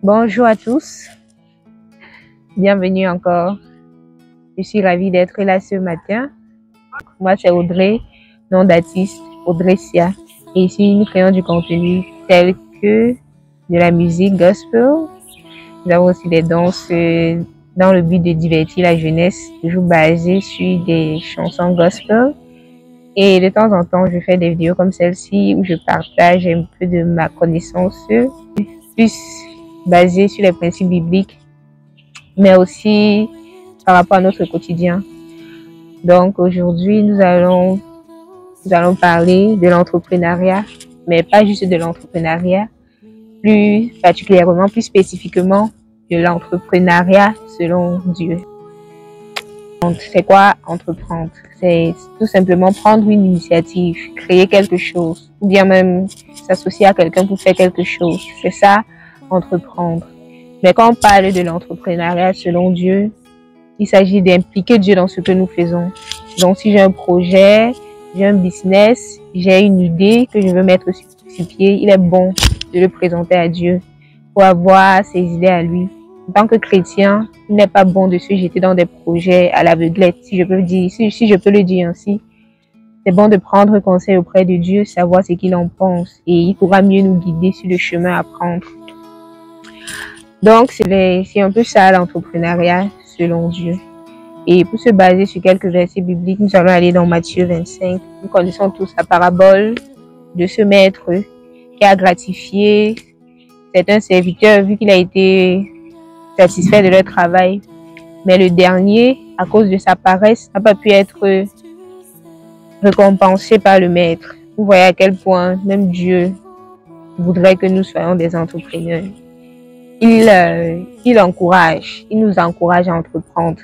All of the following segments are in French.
Bonjour à tous, bienvenue encore. Je suis ravie d'être là ce matin. Moi, c'est Audrey, nom d'artiste Audrey Sia. Et ici, nous créons du contenu tel que de la musique gospel. Nous avons aussi des danses dans le but de divertir la jeunesse, toujours basées sur des chansons gospel. Et de temps en temps, je fais des vidéos comme celle-ci où je partage un peu de ma connaissance, plus basée sur les principes bibliques, mais aussi par rapport à notre quotidien. Donc aujourd'hui, nous allons parler de l'entrepreneuriat, mais pas juste de l'entrepreneuriat, plus particulièrement, plus spécifiquement de l'entrepreneuriat selon Dieu. Donc, c'est quoi entreprendre? C'est tout simplement prendre une initiative, créer quelque chose, ou bien même s'associer à quelqu'un pour faire quelque chose. C'est ça, entreprendre. Mais quand on parle de l'entrepreneuriat selon Dieu, il s'agit d'impliquer Dieu dans ce que nous faisons. Donc, si j'ai un projet, j'ai un business, j'ai une idée que je veux mettre sur pied, il est bon de le présenter à Dieu pour avoir ses idées à lui. En tant que chrétien, il n'est pas bon de se jeter dans des projets à l'aveuglette, si je peux le dire ainsi. C'est bon de prendre conseil auprès de Dieu, savoir ce qu'il en pense, et il pourra mieux nous guider sur le chemin à prendre. Donc, c'est un peu ça l'entrepreneuriat selon Dieu. Et pour se baser sur quelques versets bibliques, nous allons aller dans Matthieu 25. Nous connaissons tous la parabole de ce maître qui a gratifié certains serviteurs vu qu'il a été satisfait de leur travail. Mais le dernier, à cause de sa paresse, n'a pas pu être récompensé par le maître. Vous voyez à quel point même Dieu voudrait que nous soyons des entrepreneurs. Il nous encourage à entreprendre.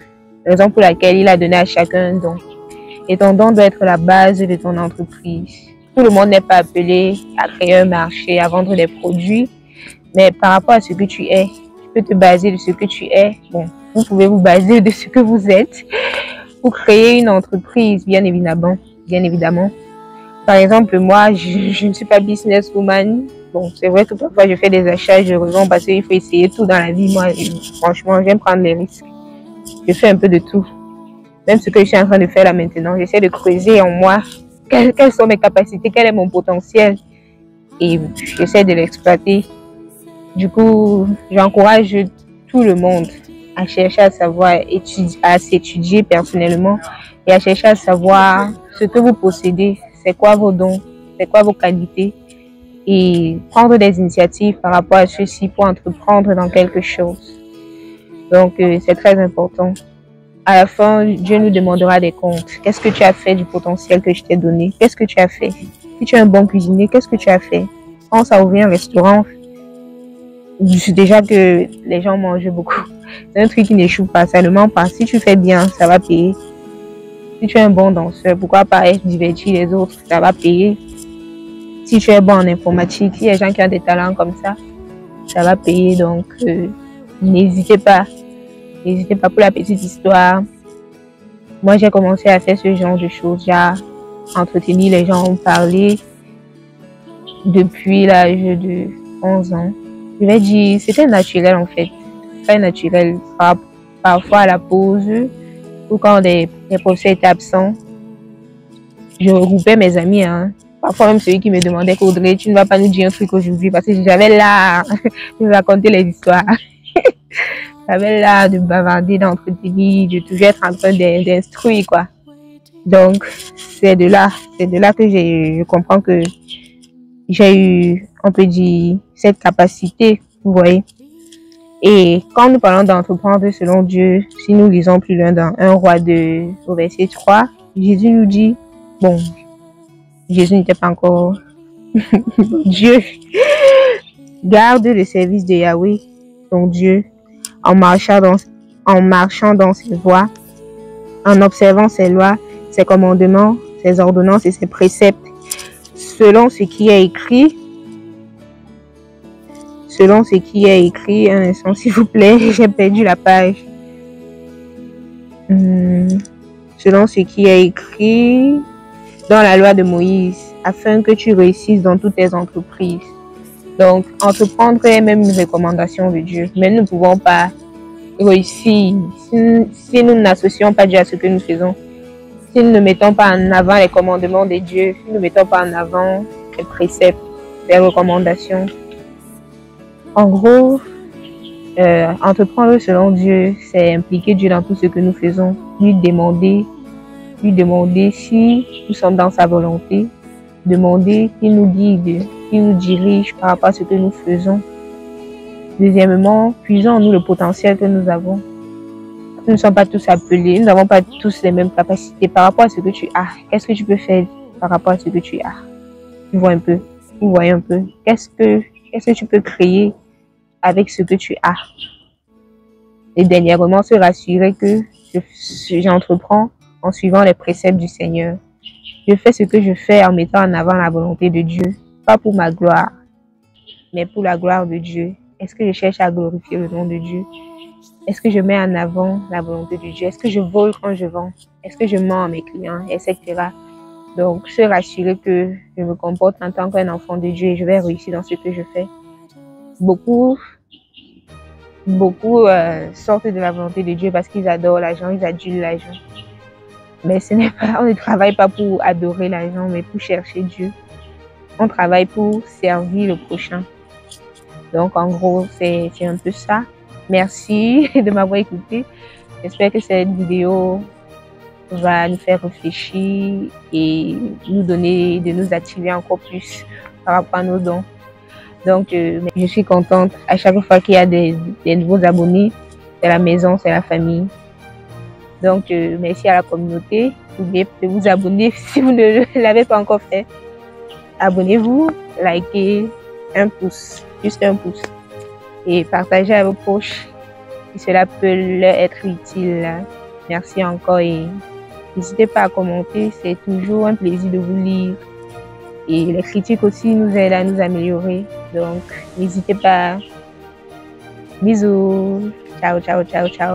Raison pour laquelle il a donné à chacun un don. Et ton don doit être la base de ton entreprise. Tout le monde n'est pas appelé à créer un marché, à vendre des produits, mais par rapport à ce que tu es, tu peux te baser de ce que tu es. Bon, vous pouvez vous baser de ce que vous êtes pour créer une entreprise, bien évidemment. Par exemple, moi, je ne suis pas businesswoman. Bon, c'est vrai que parfois je fais des achats, je revends parce qu'il faut essayer tout dans la vie. Moi, franchement, j'aime prendre les risques. Je fais un peu de tout. Même ce que je suis en train de faire là maintenant, j'essaie de creuser en moi quelles sont mes capacités, quel est mon potentiel. Et j'essaie de l'exploiter. Du coup, j'encourage tout le monde à chercher à savoir, à s'étudier personnellement et à chercher à savoir ce que vous possédez, c'est quoi vos dons, c'est quoi vos qualités et prendre des initiatives par rapport à ceci pour entreprendre dans quelque chose. Donc, c'est très important. À la fin, Dieu nous demandera des comptes. Qu'est-ce que tu as fait du potentiel que je t'ai donné? Qu'est-ce que tu as fait? Si tu es un bon cuisinier, qu'est-ce que tu as fait? Pense à ouvrir un restaurant. Déjà que les gens mangent beaucoup. C'est un truc qui n'échoue pas, ça ne ment pas. Si tu fais bien, ça va payer. Si tu es un bon danseur, pourquoi pas être divertir les autres, ça va payer. Si tu es bon en informatique, il y a des gens qui ont des talents comme ça va payer. Donc, n'hésitez pas. N'hésitez pas. Pour la petite histoire, moi j'ai commencé à faire ce genre de choses, j'ai entretenu les gens, parler depuis l'âge de 11 ans. Je vais dire, c'était naturel en fait. Très naturel. Parfois à la pause, ou quand les professeurs étaient absents, je regroupais mes amis. Parfois même celui qui me demandait qu'Audrey, tu ne vas pas nous dire un truc aujourd'hui parce que j'avais l'art de raconter les histoires. J'avais l'art de bavarder, d'entretenir, de toujours être en train d'instruire, quoi. Donc, c'est de là que je comprends que j'ai eu, on peut dire, cette capacité, vous voyez. Et quand nous parlons d'entreprendre selon Dieu, si nous lisons plus loin dans 1 Roi 2, au verset 3, Jésus nous dit, bon, Jésus n'était pas encore Dieu, garde le service de Yahweh, ton Dieu, en marchant dans ses voies, en observant ses lois, ses commandements, ses ordonnances et ses préceptes, selon ce qui est écrit. Un instant s'il vous plaît, j'ai perdu la page. Selon ce qui est écrit dans la loi de Moïse, afin que tu réussisses dans toutes tes entreprises. Donc, entreprendre est même une recommandation de Dieu. Mais nous ne pouvons pas réussir si nous n'associons pas Dieu à ce que nous faisons. Si nous ne mettons pas en avant les commandements de Dieu, si nous ne mettons pas en avant les préceptes, les recommandations. En gros, entreprendre selon Dieu, c'est impliquer Dieu dans tout ce que nous faisons, lui demander si nous sommes dans sa volonté, demander qu'il nous guide, qu'il nous dirige par rapport à ce que nous faisons. Deuxièmement, puisons en nous le potentiel que nous avons. Nous ne sommes pas tous appelés, nous n'avons pas tous les mêmes capacités par rapport à ce que tu as. Qu'est-ce que tu peux faire par rapport à ce que tu as? Tu vois un peu, vous voyez un peu. Qu'est-ce que tu peux créer avec ce que tu as? Et dernièrement, se rassurer que j'entreprends en suivant les préceptes du Seigneur. Je fais ce que je fais en mettant en avant la volonté de Dieu, pas pour ma gloire, mais pour la gloire de Dieu. Est-ce que je cherche à glorifier le nom de Dieu? Est-ce que je mets en avant la volonté de Dieu? Est-ce que je vole quand je vends? Est-ce que je mens à mes clients? Etc. Donc, se rassurer que je me comporte en tant qu'un enfant de Dieu et je vais réussir dans ce que je fais. Beaucoup sortent de la volonté de Dieu parce qu'ils adorent l'argent, ils adulent l'argent. Mais ce n'est pas, on ne travaille pas pour adorer l'argent, mais pour chercher Dieu. On travaille pour servir le prochain. Donc, en gros, c'est un peu ça. Merci de m'avoir écouté. J'espère que cette vidéo va nous faire réfléchir et de nous attirer encore plus par rapport à nos dons. Donc, je suis contente à chaque fois qu'il y a des nouveaux abonnés. C'est la maison, c'est la famille. Donc, merci à la communauté. N'oubliez pas de vous abonner si vous ne l'avez pas encore fait. Abonnez-vous, likez, un pouce, juste un pouce. Et partagez à vos proches si cela peut leur être utile. Merci encore et n'hésitez pas à commenter, c'est toujours un plaisir de vous lire. Et les critiques aussi nous aident à nous améliorer. Donc, n'hésitez pas. Bisous. Ciao, ciao, ciao, ciao.